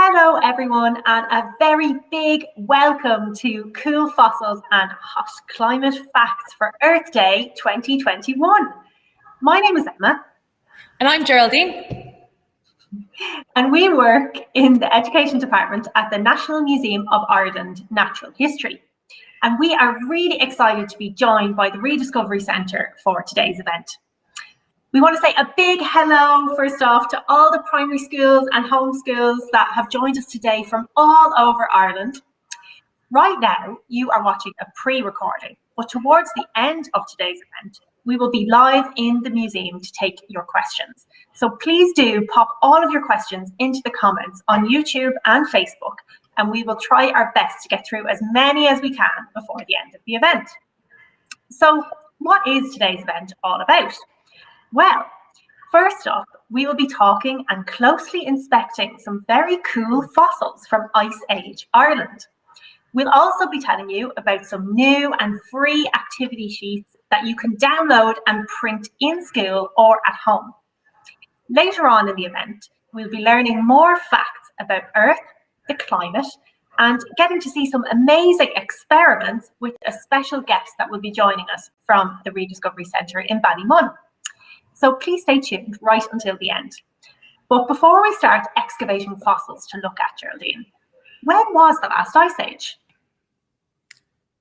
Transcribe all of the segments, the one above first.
Hello everyone, and a very big welcome to Cool Fossils and Hot Climate Facts for Earth Day 2021. My name is Emma. And I'm Geraldine. And we work in the Education Department at the National Museum of Ireland Natural History. And we are really excited to be joined by the Rediscovery Centre for today's event. We want to say a big hello, first off, to all the primary schools and homeschools that have joined us today from all over Ireland. Right now, you are watching a pre-recording, but towards the end of today's event, we will be live in the museum to take your questions. So please do pop all of your questions into the comments on YouTube and Facebook, and we will try our best to get through as many as we can before the end of the event. So what is today's event all about? Well, first up, we will be talking and closely inspecting some very cool fossils from Ice Age Ireland. We'll also be telling you about some new and free activity sheets that you can download and print in school or at home. Later on in the event, we'll be learning more facts about Earth, the climate, and getting to see some amazing experiments with a special guest that will be joining us from the Rediscovery Centre in Ballymun. So please stay tuned right until the end. But before we start excavating fossils to look at, Geraldine, when was the last ice age?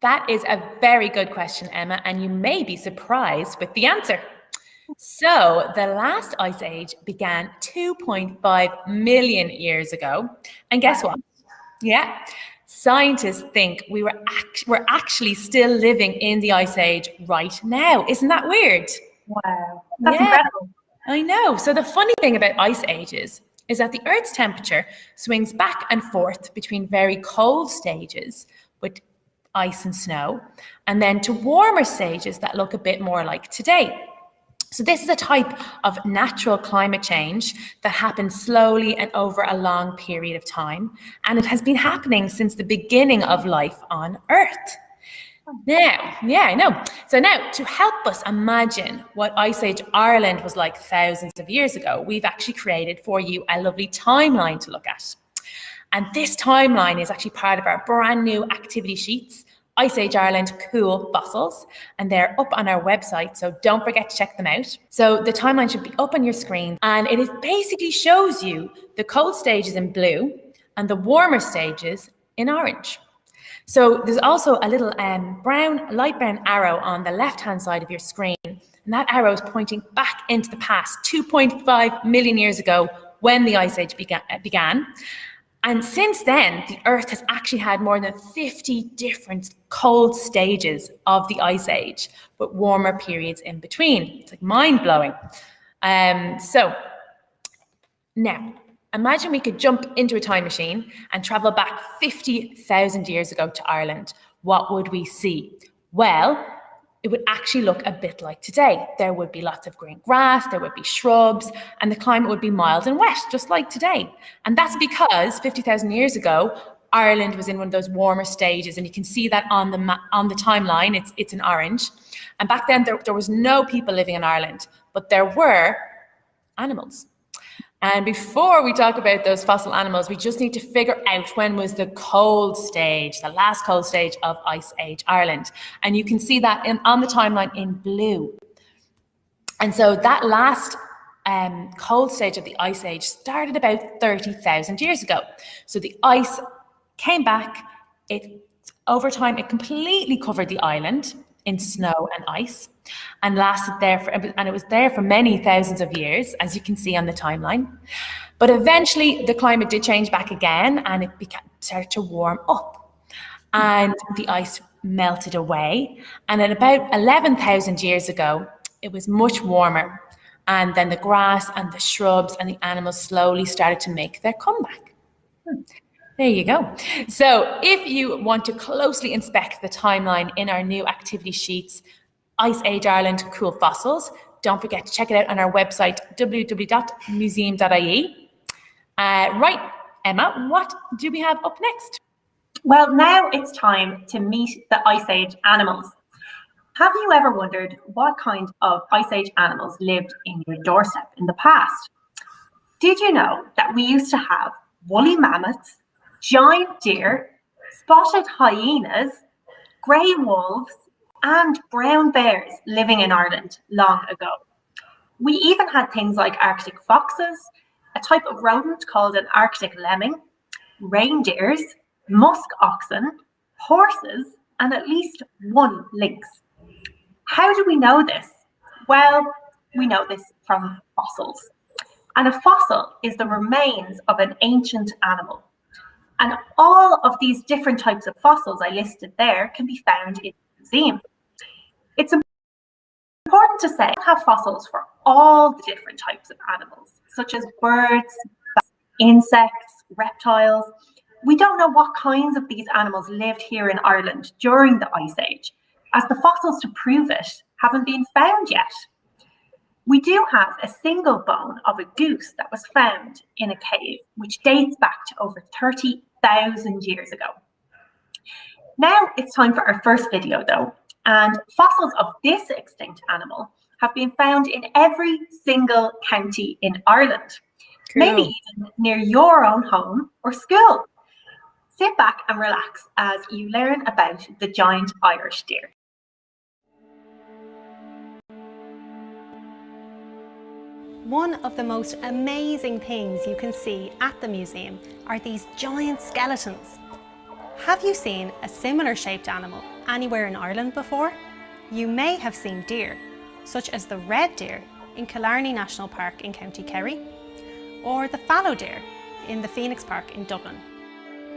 That is a very good question, Emma, and you may be surprised with the answer. So the last ice age began 2.5 million years ago. And guess what? Yeah, scientists think we're actually still living in the ice age right now. Isn't that weird? Wow, that's incredible. I know. So the funny thing about ice ages is that the Earth's temperature swings back and forth between very cold stages with ice and snow, and then to warmer stages that look a bit more like today. So this is a type of natural climate change that happens slowly and over a long period of time, and it has been happening since the beginning of life on Earth. Now, yeah, I know. So now, to help us imagine what Ice Age Ireland was like thousands of years ago, we've actually created for you a lovely timeline to look at. And this timeline is actually part of our brand new activity sheets, Ice Age Ireland Cool Fossils, and they're up on our website, so don't forget to check them out. So the timeline should be up on your screen, and it basically shows you the cold stages in blue and the warmer stages in orange. So there's also a little light brown arrow on the left-hand side of your screen, and that arrow is pointing back into the past, 2.5 million years ago, when the Ice Age began. And since then, the Earth has actually had more than 50 different cold stages of the Ice Age, with warmer periods in between. It's like mind-blowing. So now, imagine we could jump into a time machine and travel back 50,000 years ago to Ireland. What would we see? Well, it would actually look a bit like today. There would be lots of green grass, there would be shrubs, and the climate would be mild and wet, just like today. And that's because 50,000 years ago, Ireland was in one of those warmer stages, and you can see that on the timeline. It's in orange. And back then, there was no people living in Ireland, but there were animals. And before we talk about those fossil animals, we just need to figure out when was the cold stage, the last cold stage of Ice Age Ireland. And you can see that on the timeline in blue. And so that last cold stage of the Ice Age started about 30,000 years ago. So the ice came back. Over time, it completely covered the island in snow and ice, and lasted there and it was there for many thousands of years, as you can see on the timeline. But eventually the climate did change back again, and it started to warm up, and the ice melted away. And at about 11,000 years ago, it was much warmer, and then the grass and the shrubs and the animals slowly started to make their comeback. There you go. So if you want to closely inspect the timeline in our new activity sheets, Ice Age Ireland Cool Fossils, don't forget to check it out on our website, www.museum.ie. Right, Emma, what do we have up next? Well, now it's time to meet the Ice Age animals. Have you ever wondered what kind of Ice Age animals lived in your doorstep in the past? Did you know that we used to have woolly mammoths, giant deer, spotted hyenas, grey wolves, and brown bears living in Ireland long ago. We even had things like Arctic foxes, a type of rodent called an Arctic lemming, reindeers, musk oxen, horses, and at least one lynx. How do we know this? Well, we know this from fossils. And a fossil is the remains of an ancient animal. And all of these different types of fossils I listed there can be found in the museum. It's important to say we have fossils for all the different types of animals, such as birds, insects, reptiles. We don't know what kinds of these animals lived here in Ireland during the Ice Age, as the fossils to prove it haven't been found yet. We do have a single bone of a goose that was found in a cave, which dates back to over 30,000 years ago. Now it's time for our first video though, and fossils of this extinct animal have been found in every single county in Ireland, maybe even near your own home or school. Sit back and relax as you learn about the giant Irish deer. One of the most amazing things you can see at the museum are these giant skeletons. Have you seen a similar shaped animal anywhere in Ireland before? You may have seen deer, such as the red deer in Killarney National Park in County Kerry, or the fallow deer in the Phoenix Park in Dublin.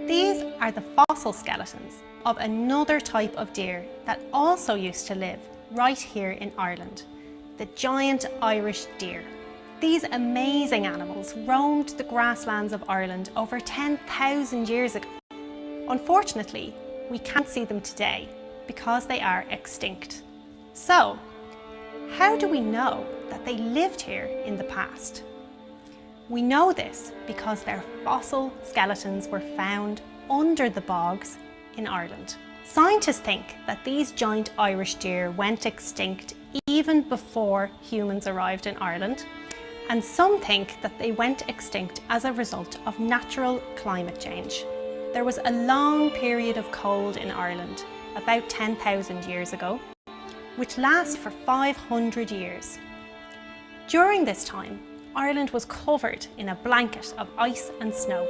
These are the fossil skeletons of another type of deer that also used to live right here in Ireland, the giant Irish deer. These amazing animals roamed the grasslands of Ireland over 10,000 years ago. Unfortunately, we can't see them today because they are extinct. So, how do we know that they lived here in the past? We know this because their fossil skeletons were found under the bogs in Ireland. Scientists think that these giant Irish deer went extinct even before humans arrived in Ireland, and some think that they went extinct as a result of natural climate change. There was a long period of cold in Ireland, about 10,000 years ago, which lasts for 500 years. During this time, Ireland was covered in a blanket of ice and snow.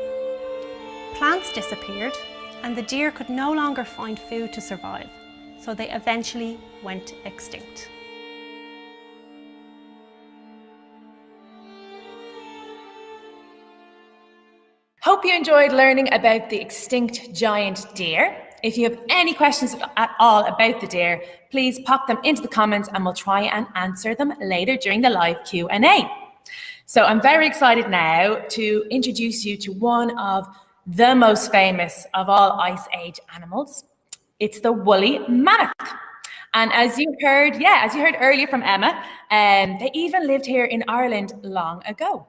Plants disappeared, and the deer could no longer find food to survive, so they eventually went extinct. Hope you enjoyed learning about the extinct giant deer. If you have any questions at all about the deer, please pop them into the comments and we'll try and answer them later during the live Q&A. So I'm very excited now to introduce you to one of the most famous of all Ice Age animals. It's the woolly mammoth. And as you heard earlier from Emma, they even lived here in Ireland long ago.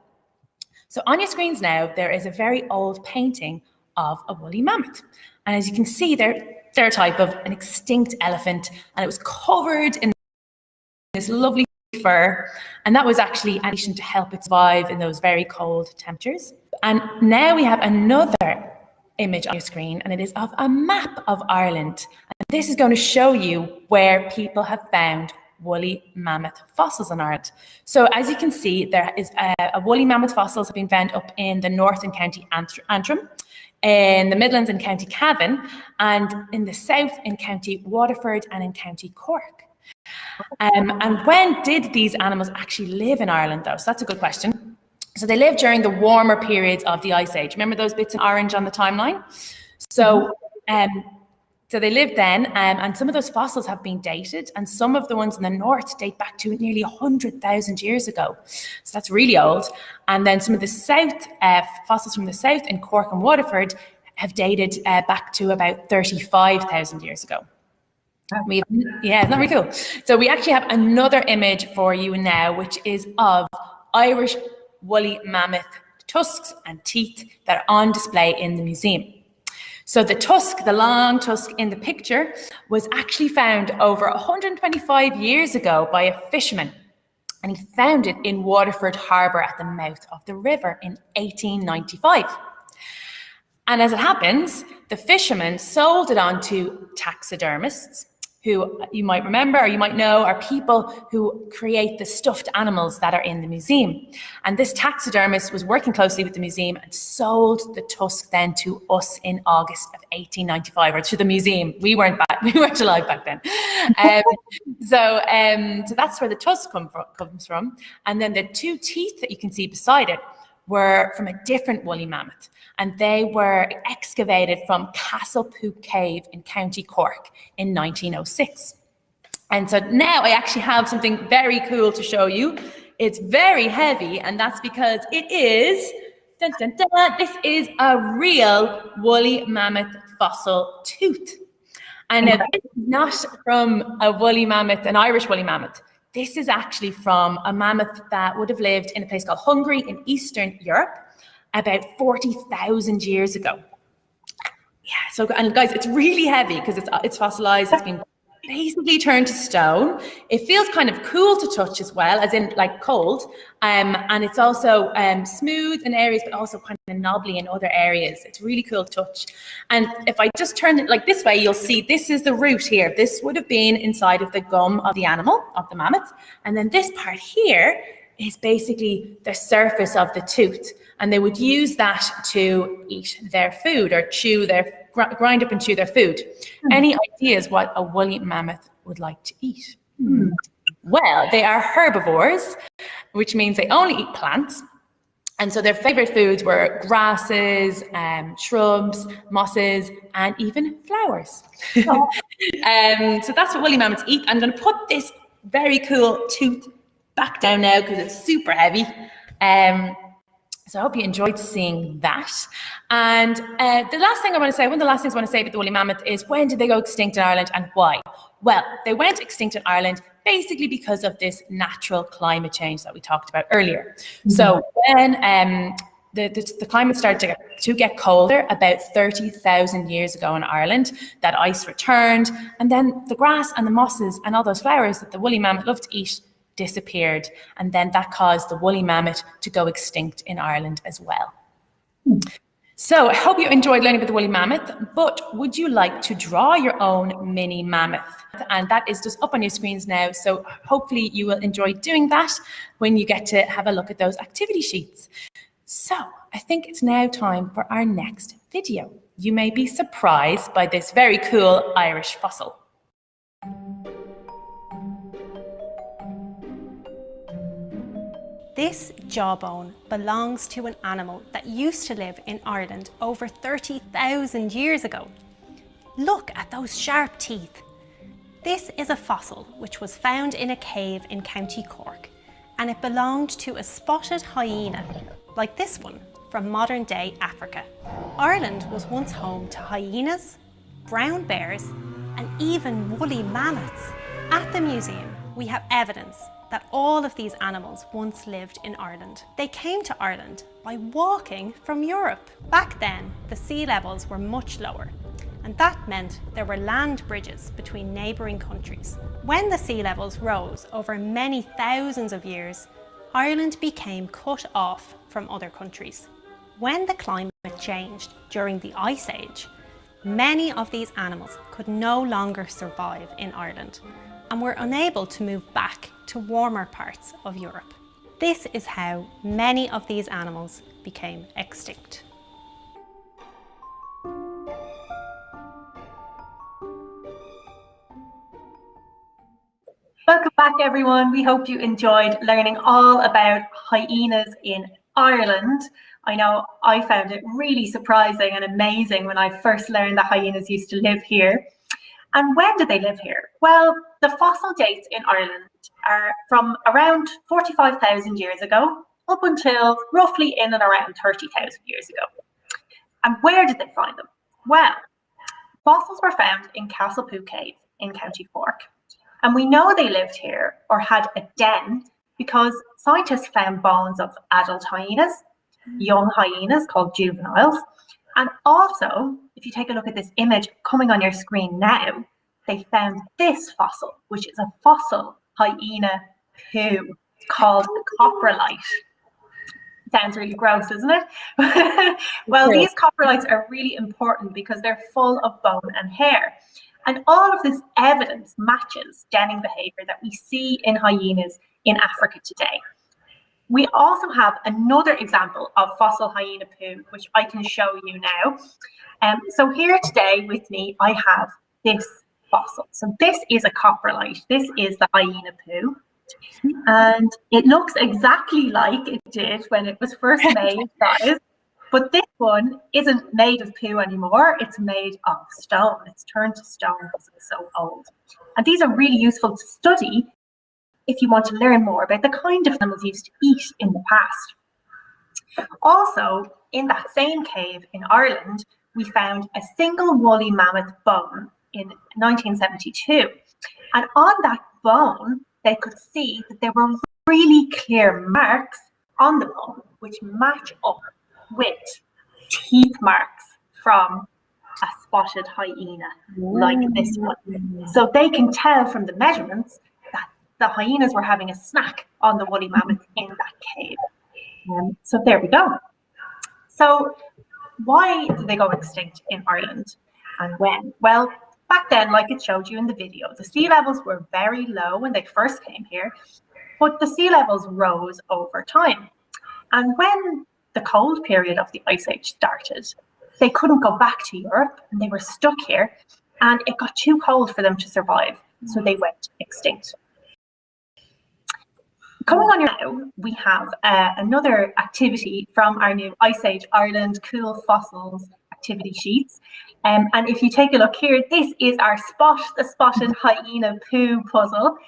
So on your screens now, there is a very old painting of a woolly mammoth. And as you can see, they're a type of an extinct elephant, and it was covered in this lovely fur. And that was actually an addition to help it survive in those very cold temperatures. And now we have another image on your screen, and it is of a map of Ireland. And this is going to show you where people have found woolly mammoth fossils in Ireland. So as you can see, there is a woolly mammoth fossils have been found up in the north in County Antrim, in the Midlands in County Cavan, and in the south in County Waterford and in County Cork. And when did these animals actually live in Ireland though? So that's a good question. So they lived during the warmer periods of the Ice Age. Remember those bits in orange on the timeline? So So they lived then, and some of those fossils have been dated, and some of the ones in the north date back to nearly 100,000 years ago. So that's really old. And then some of the south, fossils from the south in Cork and Waterford have dated back to about 35,000 years ago. Isn't that really cool? So we actually have another image for you now, which is of Irish woolly mammoth tusks and teeth that are on display in the museum. So the tusk, the long tusk in the picture, was actually found over 125 years ago by a fisherman. And he found it in Waterford Harbour at the mouth of the river in 1895. And as it happens, the fishermen sold it on to taxidermists, who you might remember or you might know are people who create the stuffed animals that are in the museum. And this taxidermist was working closely with the museum and sold the tusk then to us in August of 1895, or to the museum. We weren't alive back then. So that's where the tusk comes from. And then the two teeth that you can see beside it were from a different woolly mammoth, and they were excavated from Castlepook Cave in County Cork in 1906. And so now I actually have something very cool to show you. It's very heavy, and that's because it is, dun, dun, dun, this is a real woolly mammoth fossil tooth. And now this is not from a woolly mammoth, an Irish woolly mammoth. This is actually from a mammoth that would have lived in a place called Hungary in Eastern Europe about 40,000 years ago. Yeah, so, and guys, it's really heavy because it's fossilized. It's been basically turned to stone. It feels kind of cool to touch as well, as in like cold. And it's also smooth in areas, but also kind of knobbly in other areas. It's really cool to touch. And if I just turn it like this way, you'll see this is the root here. This would have been inside of the gum of the animal, of the mammoth. And then this part here is basically the surface of the tooth. And they would use that to eat their food or grind up and chew their food. Any ideas what a woolly mammoth would like to eat? Well, they are herbivores, which means they only eat plants. And so their favorite foods were grasses, shrubs, mosses, and even flowers. So that's what woolly mammoths eat. I'm going to put this very cool tooth back down now because it's super heavy. So I hope you enjoyed seeing that. And the last thing I want to say, one of the last things I want to say about the woolly mammoth is, when did they go extinct in Ireland and why? Well, they went extinct in Ireland basically because of this natural climate change that we talked about earlier. So when the climate started to get colder about 30,000 years ago in Ireland, that ice returned, and then the grass and the mosses and all those flowers that the woolly mammoth loved to eat disappeared, and then that caused the woolly mammoth to go extinct in Ireland as well. So I hope you enjoyed learning about the woolly mammoth, but would you like to draw your own mini mammoth? And that is just up on your screens now, so hopefully you will enjoy doing that when you get to have a look at those activity sheets. So I think it's now time for our next video. You may be surprised by this very cool Irish fossil. This jawbone belongs to an animal that used to live in Ireland over 30,000 years ago. Look at those sharp teeth. This is a fossil which was found in a cave in County Cork, and it belonged to a spotted hyena, like this one, from modern-day Africa. Ireland was once home to hyenas, brown bears, and even woolly mammoths. At the museum, we have evidence that all of these animals once lived in Ireland. They came to Ireland by walking from Europe. Back then, the sea levels were much lower, and that meant there were land bridges between neighbouring countries. When the sea levels rose over many thousands of years, Ireland became cut off from other countries. When the climate changed during the Ice Age, many of these animals could no longer survive in Ireland and were unable to move back to warmer parts of Europe. This is how many of these animals became extinct. Welcome back, everyone. We hope you enjoyed learning all about hyenas in Ireland. I know I found it really surprising and amazing when I first learned that hyenas used to live here. And when did they live here? Well, the fossil dates in Ireland are from around 45,000 years ago up until roughly in and around 30,000 years ago. And where did they find them? Well, fossils were found in Castlepook Cave in County Cork. And we know they lived here or had a den because scientists found bones of adult hyenas, young hyenas called juveniles, and also, if you take a look at this image coming on your screen now, they found this fossil, which is a fossil hyena poo called a coprolite. Sounds really gross, isn't it? Well, these coprolites are really important because they're full of bone and hair. And all of this evidence matches denning behavior that we see in hyenas in Africa today. We also have another example of fossil hyena poo, which I can show you now. So here today with me, I have this fossil. So this is a coprolite. This is the hyena poo. And it looks exactly like it did when it was first made, guys. But this one isn't made of poo anymore. It's made of stone. It's turned to stone because it's so old. And these are really useful to study if you want to learn more about the kind of animals used to eat in the past. Also, in that same cave in Ireland, we found a single woolly mammoth bone in 1972. And on that bone, they could see that there were really clear marks on the bone which match up with teeth marks from a spotted hyena like this one. So they can tell from the measurements that the hyenas were having a snack on the woolly mammoth in that cave. So there we go. So why did they go extinct in Ireland and when? Well, back then, like it showed you in the video, the sea levels were very low when they first came here, but the sea levels rose over time. And when the cold period of the Ice Age started, they couldn't go back to Europe and they were stuck here, and it got too cold for them to survive, so they went extinct. Coming on now, we have another activity from our new Ice Age Ireland Cool Fossils activity sheets. And if you take a look here, this is our the spotted hyena poo puzzle.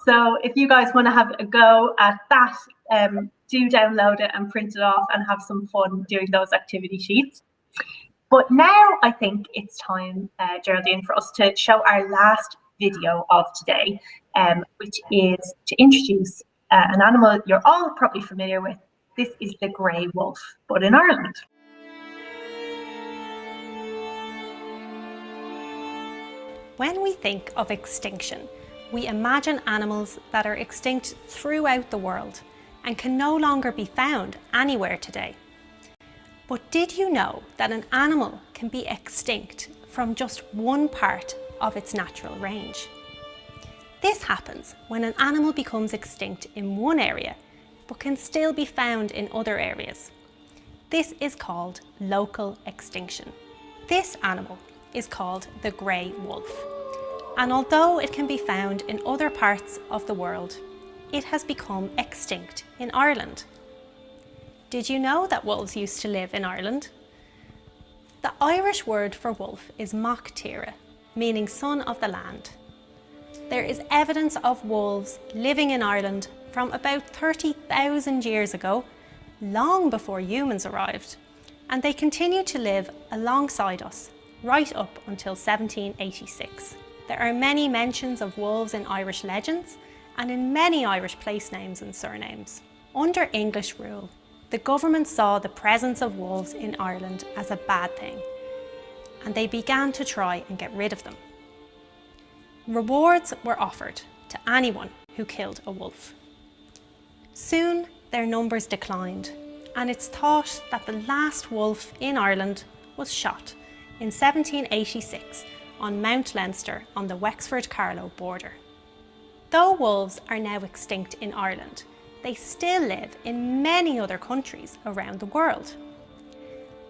So if you guys want to have a go at that, do download it and print it off and have some fun doing those activity sheets. But now I think it's time, Geraldine, for us to show our last video of today, which is to introduce an animal you're all probably familiar with. This is the grey wolf, but in Ireland. When we think of extinction, we imagine animals that are extinct throughout the world and can no longer be found anywhere today. But did you know that an animal can be extinct from just one part of its natural range? This happens when an animal becomes extinct in one area, but can still be found in other areas. This is called local extinction. This animal is called the grey wolf. And although it can be found in other parts of the world, it has become extinct in Ireland. Did you know that wolves used to live in Ireland? The Irish word for wolf is mac tíre, meaning son of the land. There is evidence of wolves living in Ireland from about 30,000 years ago, long before humans arrived, and they continue to live alongside us right up until 1786. There are many mentions of wolves in Irish legends and in many Irish place names and surnames. Under English rule, the government saw the presence of wolves in Ireland as a bad thing, and they began to try and get rid of them. Rewards were offered to anyone who killed a wolf. Soon their numbers declined, and it's thought that the last wolf in Ireland was shot in 1786 on Mount Leinster on the Wexford-Carlow border. Though wolves are now extinct in Ireland, they still live in many other countries around the world.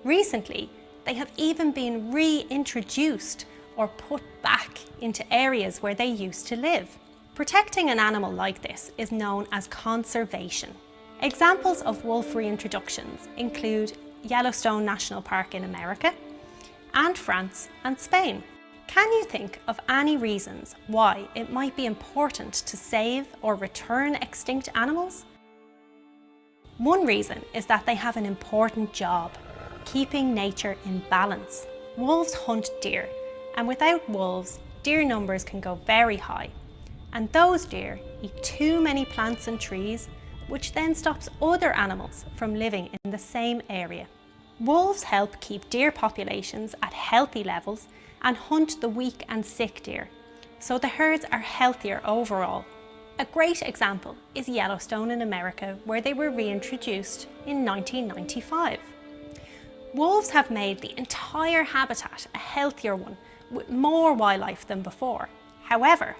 Recently, they have even been reintroduced or put back into areas where they used to live. Protecting an animal like this is known as conservation. Examples of wolf reintroductions include Yellowstone National Park in America, and France and Spain. Can you think of any reasons why it might be important to save or return extinct animals? One reason is that they have an important job, keeping nature in balance. Wolves hunt deer, and without wolves, deer numbers can go very high. And those deer eat too many plants and trees, which then stops other animals from living in the same area. Wolves help keep deer populations at healthy levels and hunt the weak and sick deer, so the herds are healthier overall. A great example is Yellowstone in America, where they were reintroduced in 1995. Wolves have made the entire habitat a healthier one, with more wildlife than before. However,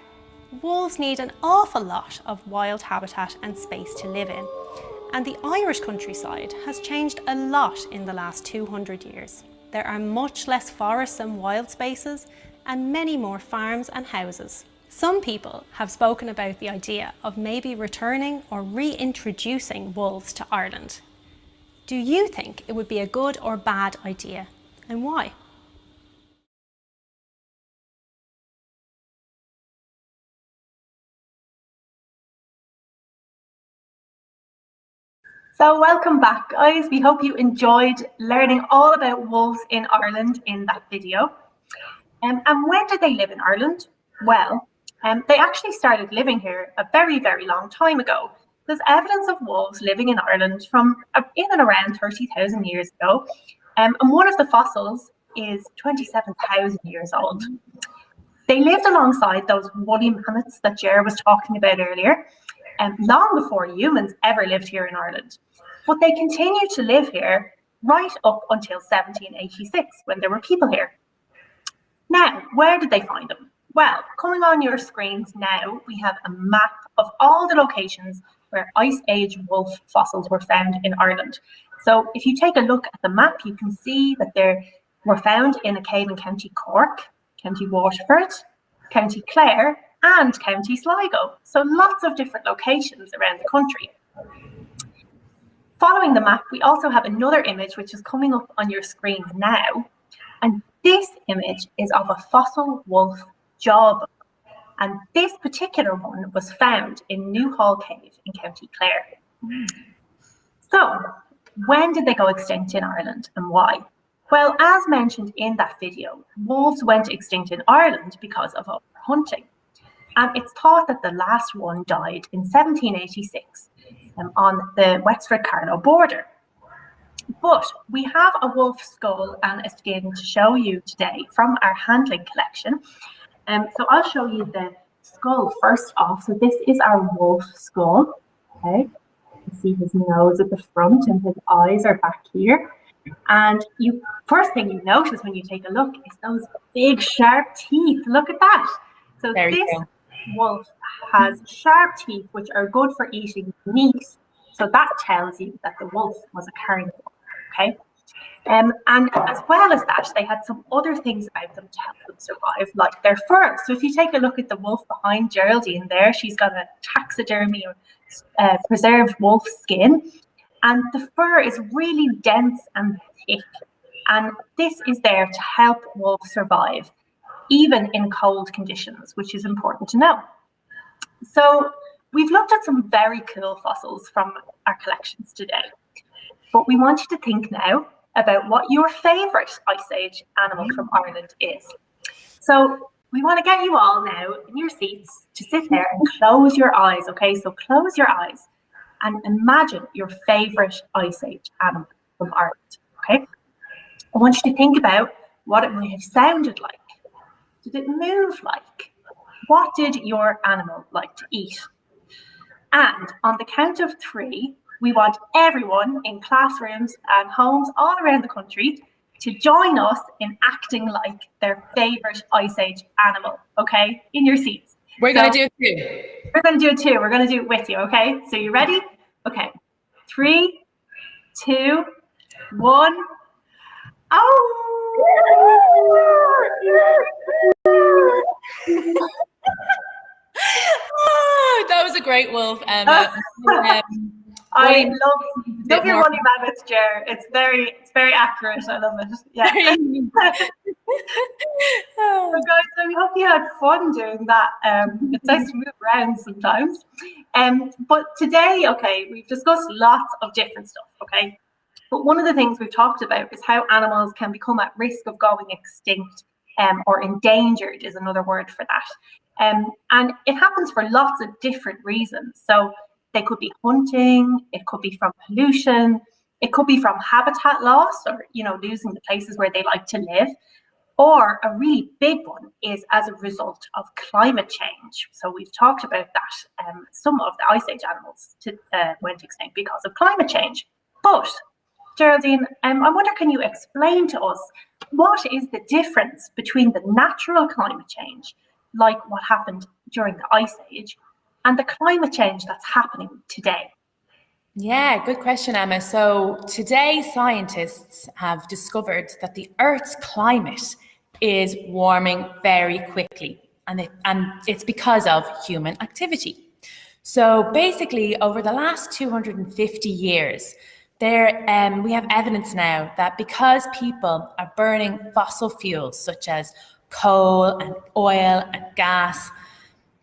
wolves need an awful lot of wild habitat and space to live in, and the Irish countryside has changed a lot in the last 200 years. There are much less forests and wild spaces, and many more farms and houses. Some people have spoken about the idea of maybe returning or reintroducing wolves to Ireland. Do you think it would be a good or bad idea, and why? So welcome back, guys. We hope you enjoyed learning all about wolves in Ireland in that video. And when did they live in Ireland? Well, they actually started living here a very, very long time ago. There's evidence of wolves living in Ireland from in and around 30,000 years ago. And one of the fossils is 27,000 years old. They lived alongside those woolly mammoths that Ger was talking about earlier, long before humans ever lived here in Ireland. But they continued to live here right up until 1786, when there were people here. Now, where did they find them? Well, coming on your screens now, we have a map of all the locations where Ice Age wolf fossils were found in Ireland. So if you take a look at the map, you can see that they were found in a cave in County Cork, County Waterford, County Clare, and County Sligo. So lots of different locations around the country. Following the map, we also have another image which is coming up on your screen now. And this image is of a fossil wolf jaw bone. And this particular one was found in Newhall Cave in County Clare. So, when did they go extinct in Ireland and why? Well, as mentioned in that video, wolves went extinct in Ireland because of overhunting. And it's thought that the last one died in 1786 on the Wexford-Carlow border. But we have a wolf skull and a skin to show you today from our handling collection. So I'll show you the skull first off. So this is our wolf skull. Okay, you can see his nose at the front and his eyes are back here. And first thing you notice when you take a look is those big sharp teeth. Look at that. So Very this cool. wolf has sharp teeth which are good for eating meat. So that tells you that the wolf was a carnivore. Okay. And as well as that, they had some other things about them to help them survive, like their fur. So if you take a look at the wolf behind Geraldine there, she's got a taxidermy preserved wolf skin. And the fur is really dense and thick. And this is there to help wolves survive, even in cold conditions, which is important to know. So we've looked at some very cool fossils from our collections today. But we want you to think now about what your favourite Ice Age animal from Ireland is. So we want to get you all now in your seats to sit there and close your eyes, okay? So close your eyes and imagine your favourite Ice Age animal from Ireland, okay? I want you to think about what it might have sounded like. Did it move like? What did your animal like to eat? And on the count of 3, we want everyone in classrooms and homes all around the country to join us in acting like their favourite Ice Age animal, okay? In your seats. We're going to do it too. We're going to do it too. We're going to do it with you, okay? So you ready? Okay. 3, 2, 1. Oh! Oh, that was a great wolf, Emma. I love your woolly mammoth, Ger. It's very accurate. I love it. Yeah. So guys, I hope you had fun doing that. It's nice to move around sometimes. But today, okay, we've discussed lots of different stuff, okay? But one of the things we've talked about is how animals can become at risk of going extinct, or endangered is another word for that. And it happens for lots of different reasons. So they could be hunting, it could be from pollution, it could be from habitat loss or, losing the places where they like to live. Or a really big one is as a result of climate change. So we've talked about that. Some of the Ice Age animals went extinct because of climate change. But Geraldine, I wonder, can you explain to us what is the difference between the natural climate change, like what happened during the Ice Age, and the climate change that's happening today? Yeah, good question, Emma. So today, scientists have discovered that the Earth's climate is warming very quickly, and it's because of human activity. So basically, over the last 250 years, we have evidence now that because people are burning fossil fuels such as coal and oil and gas,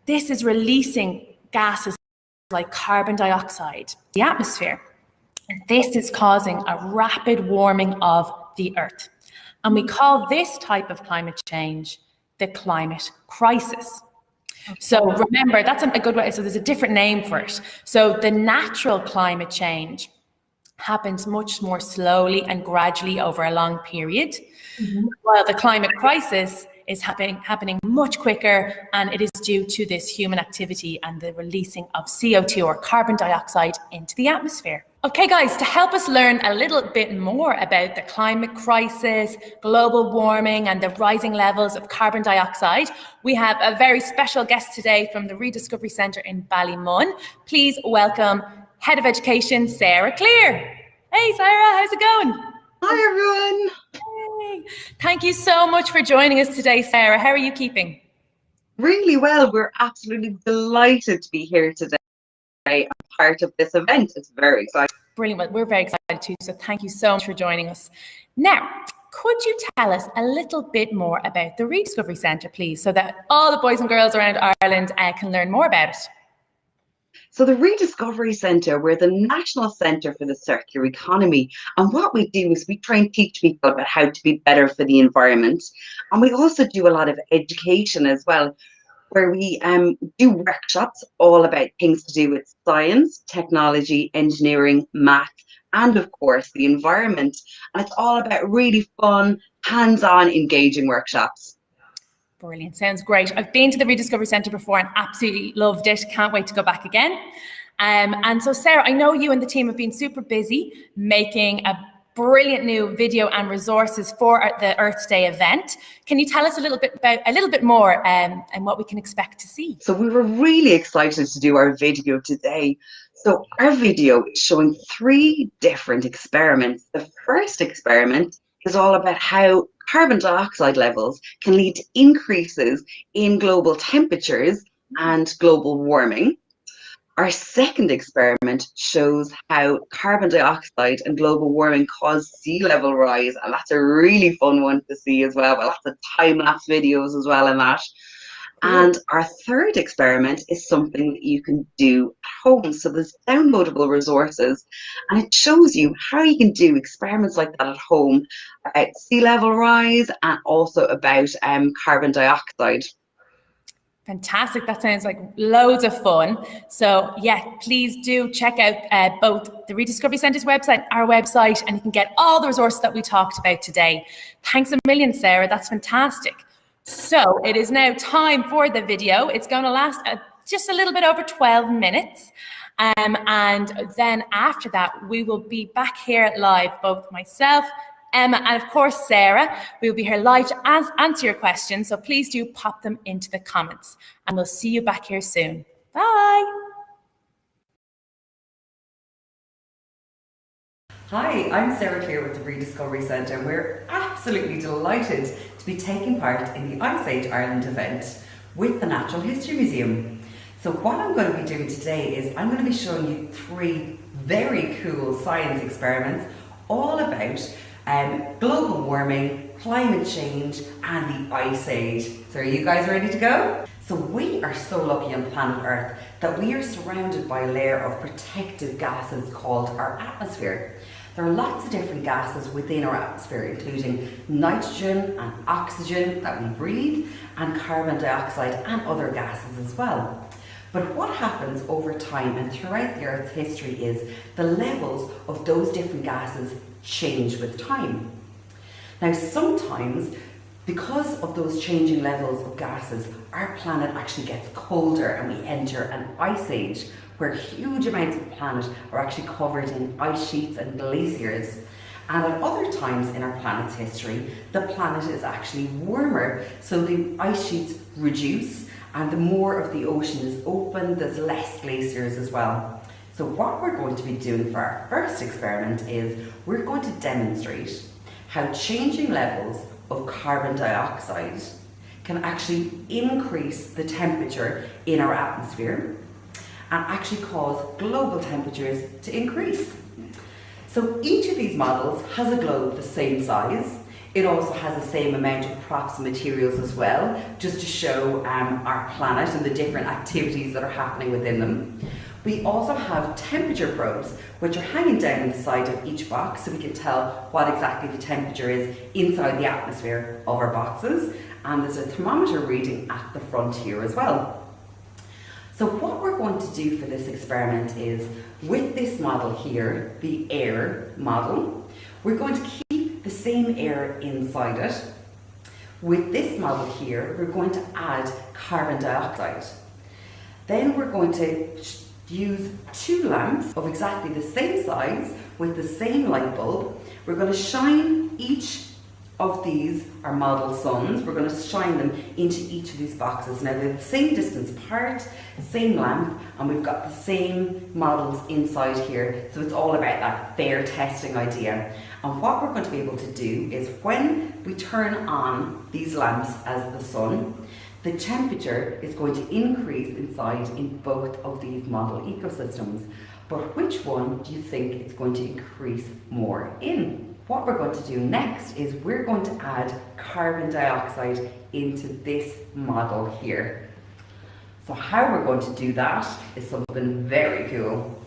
this is releasing gases like carbon dioxide, the atmosphere. And this is causing a rapid warming of the Earth. And we call this type of climate change the climate crisis. So remember, that's a good way. So there's a different name for it. So the natural climate change happens much more slowly and gradually over a long period, while the climate crisis is happening much quicker, and it is due to this human activity and the releasing of CO2 or carbon dioxide into the atmosphere. Okay, guys, to help us learn a little bit more about the climate crisis, global warming, and the rising levels of carbon dioxide, we have a very special guest today from the Rediscovery Centre in Ballymun. Please welcome Head of Education, Sarah Clear. Hey, Sarah, how's it going? Hi, everyone. Hey. Thank you so much for joining us today, Sarah. How are you keeping? Really well. We're absolutely delighted to be here today. I'm part of this event. It's very exciting. Brilliant. Well, we're very excited too. So thank you so much for joining us. Now, could you tell us a little bit more about the Rediscovery Centre, please, so that all the boys and girls around Ireland can learn more about it? So the Rediscovery Centre, we're the National Centre for the Circular Economy. And what we do is we try and teach people about how to be better for the environment. And we also do a lot of education as well, where we do workshops all about things to do with science, technology, engineering, math, and of course the environment. And it's all about really fun, hands-on, engaging workshops. Brilliant. Sounds great. I've been to the Rediscovery Centre before and absolutely loved it. Can't wait to go back again. And so, Sarah, I know you and the team have been super busy making a brilliant new video and resources for the Earth Day event. Can you tell us a little bit more and what we can expect to see? So we were really excited to do our video today. So our video is showing 3 different experiments. The first experiment is all about how carbon dioxide levels can lead to increases in global temperatures and global warming. Our second experiment shows how carbon dioxide and global warming cause sea level rise, and that's a really fun one to see as well. Lots of time-lapse videos as well in that. And our third experiment is something that you can do at home. So there's downloadable resources, and it shows you how you can do experiments like that at home about sea level rise and also about carbon dioxide. Fantastic. That sounds like loads of fun. So yeah, please do check out both the Rediscovery Centre's website, our website, and you can get all the resources that we talked about today. Thanks a million, Sarah. That's fantastic. So it is now time for the video. It's going to last just a little bit over 12 minutes. And then after that, we will be back here live, both myself, Emma, and of course, Sarah. We will be here live to answer your questions. So please do pop them into the comments, and we'll see you back here soon. Bye. Hi, I'm Sarah Clear with the Rediscovery Centre. We're absolutely delighted to be taking part in the Ice Age Ireland event with the Natural History Museum. So what I'm going to be doing today is I'm going to be showing you 3 very cool science experiments all about global warming, climate change and the Ice Age. So are you guys ready to go? So we are so lucky on planet Earth that we are surrounded by a layer of protective gases called our atmosphere. There are lots of different gases within our atmosphere, including nitrogen and oxygen that we breathe, and carbon dioxide and other gases as well. But what happens over time and throughout the Earth's history is the levels of those different gases change with time. Now sometimes Because of those changing levels of gases, our planet actually gets colder and we enter an ice age where huge amounts of the planet are actually covered in ice sheets and glaciers. And at other times in our planet's history, the planet is actually warmer, so the ice sheets reduce and the more of the ocean is open, there's less glaciers as well. So what we're going to be doing for our first experiment is we're going to demonstrate how changing levels of carbon dioxide can actually increase the temperature in our atmosphere and actually cause global temperatures to increase. So each of these models has a globe the same size. It also has the same amount of props and materials as well, just to show our planet and the different activities that are happening within them. We also have temperature probes, which are hanging down the side of each box, so we can tell what exactly the temperature is inside the atmosphere of our boxes. And there's a thermometer reading at the front here as well. So what we're going to do for this experiment is, with this model here, the air model, we're going to keep the same air inside it. With this model here, we're going to add carbon dioxide. Then we're going to use 2 lamps of exactly the same size with the same light bulb. We're going to shine each of these, our model suns, we're going to shine them into each of these boxes. Now they're the same distance apart, same lamp, and we've got the same models inside here, so it's all about that fair testing idea. And what we're going to be able to do is, when we turn on these lamps as the sun, the temperature is going to increase inside in both of these model ecosystems. But which one do you think it's going to increase more in? What we're going to do next is we're going to add carbon dioxide into this model here. So how we're going to do that is something very cool.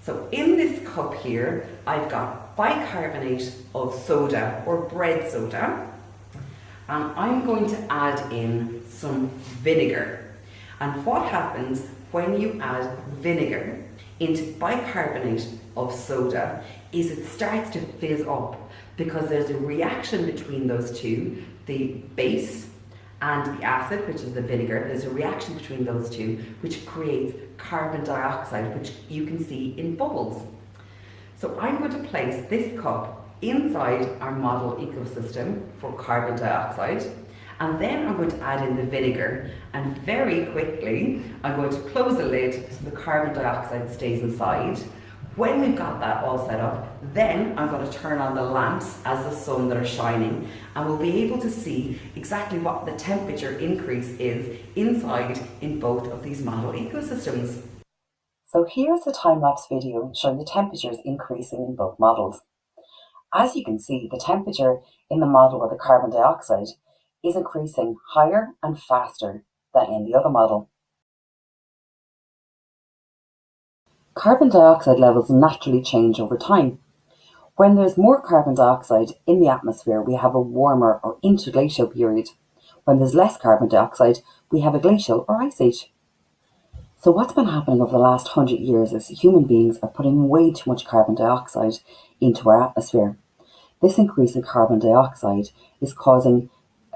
So in this cup here, I've got bicarbonate of soda or bread soda, and I'm going to add in some vinegar. And what happens when you add vinegar into bicarbonate of soda is it starts to fizz up, because there's a reaction between those two, the base and the acid, which is the vinegar. There's a reaction between those two which creates carbon dioxide, which you can see in bubbles. So I'm going to place this cup inside our model ecosystem for carbon dioxide, and then I'm going to add in the vinegar, and very quickly I'm going to close the lid so the carbon dioxide stays inside. When we've got that all set up, then I'm going to turn on the lamps as the sun that are shining, and we'll be able to see exactly what the temperature increase is inside in both of these model ecosystems. So here's the time-lapse video showing the temperatures increasing in both models. As you can see, the temperature in the model with the carbon dioxide is increasing higher and faster than in the other model. Carbon dioxide levels naturally change over time. When there's more carbon dioxide in the atmosphere, we have a warmer or interglacial period. When there's less carbon dioxide, we have a glacial or ice age. So what's been happening over the last 100 years is human beings are putting way too much carbon dioxide into our atmosphere. This increase in carbon dioxide is causing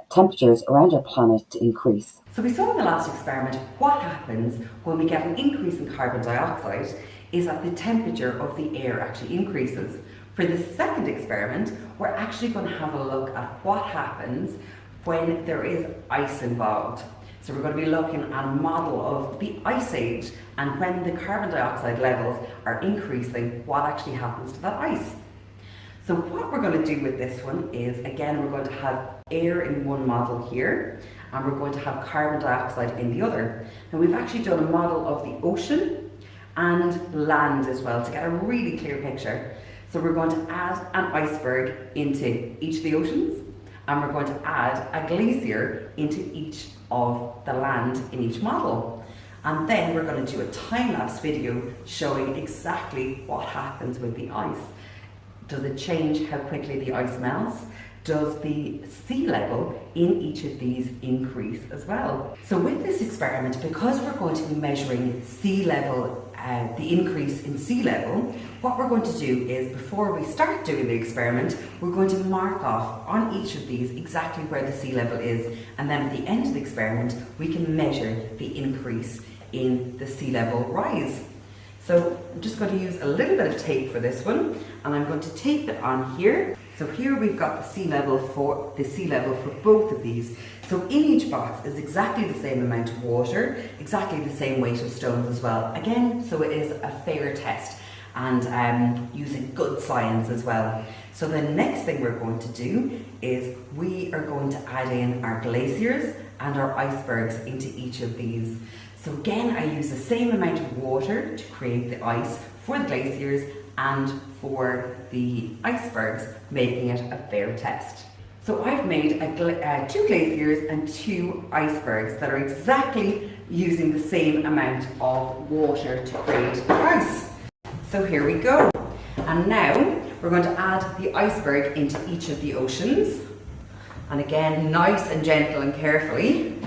temperatures around our planet to increase. So we saw in the last experiment what happens when we get an increase in carbon dioxide is that the temperature of the air actually increases. For the second experiment, we're actually going to have a look at what happens when there is ice involved. So we're going to be looking at a model of the ice age, and when the carbon dioxide levels are increasing, what actually happens to that ice. So what we're going to do with this one is, again, we're going to have air in one model here, and we're going to have carbon dioxide in the other. Now we've actually done a model of the ocean and land as well to get a really clear picture. So we're going to add an iceberg into each of the oceans, and we're going to add a glacier into each of the land in each model. And then we're going to do a time-lapse video showing exactly what happens with the ice. Does it change how quickly the ice melts? Does the sea level in each of these increase as well? So with this experiment, because we're going to be measuring sea level the increase in sea level, what we're going to do is, before we start doing the experiment, we're going to mark off on each of these exactly where the sea level is, and then at the end of the experiment we can measure the increase in the sea level rise. So I'm just going to use a little bit of tape for this one, and I'm going to tape it on here. So here we've got the sea level for both of these. So in each box is exactly the same amount of water, exactly the same weight of stones as well. Again, so it is a fair test, and using good science as well. So the next thing we're going to do is we are going to add in our glaciers and our icebergs into each of these. So again, I use the same amount of water to create the ice for the glaciers and for the icebergs, making it a fair test. So I've made 2 glaciers and 2 icebergs that are exactly using the same amount of water to create the ice. So here we go. And now we're going to add the iceberg into each of the oceans. And again, nice and gentle and carefully,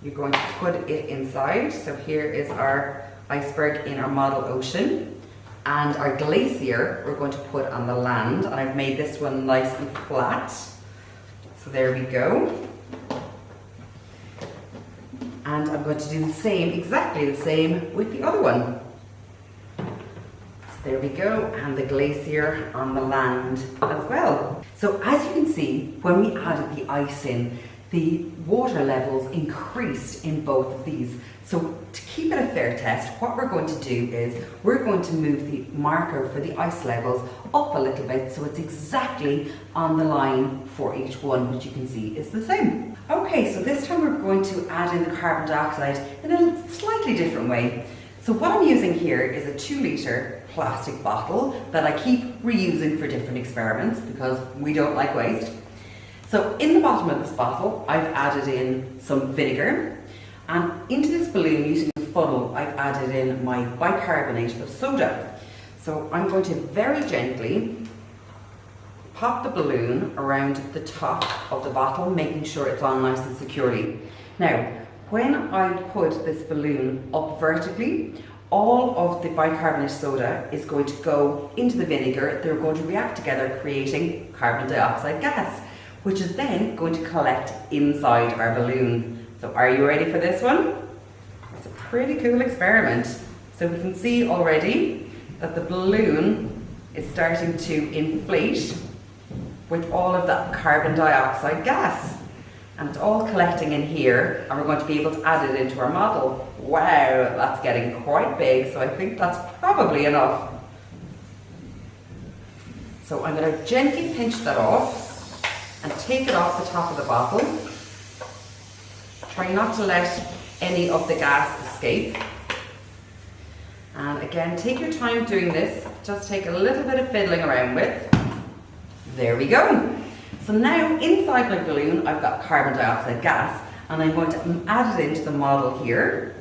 you're going to put it inside. So here is our iceberg in our model ocean. And our glacier we're going to put on the land, and I've made this one nice and flat. So there we go. And I'm going to do the same, exactly the same with the other one. So there we go, and the glacier on the land as well. So as you can see, when we added the ice in, the water levels increased in both of these. So to keep it a fair test, what we're going to do is we're going to move the marker for the ice levels up a little bit so it's exactly on the line for each one, which you can see is the same. Okay, so this time we're going to add in the carbon dioxide in a slightly different way. So what I'm using here is a 2-litre plastic bottle that I keep reusing for different experiments because we don't like waste. So in the bottom of this bottle, I've added in some vinegar, and into this balloon, using the funnel, I've added in my bicarbonate of soda. So I'm going to very gently pop the balloon around the top of the bottle, making sure it's on nice and securely. Now, when I put this balloon up vertically, all of the bicarbonate soda is going to go into the vinegar. They're going to react together, creating carbon dioxide gas, which is then going to collect inside our balloon. So are you ready for this one? It's a pretty cool experiment. So we can see already that the balloon is starting to inflate with all of that carbon dioxide gas. And it's all collecting in here, and we're going to be able to add it into our model. Wow, that's getting quite big, so I think that's probably enough. So I'm going to gently pinch that off and take it off the top of the bottle. Try not to let any of the gas escape. And again, take your time doing this. Just take a little bit of fiddling around with. There we go. So now inside my balloon, I've got carbon dioxide gas, and I'm going to add it into the model here.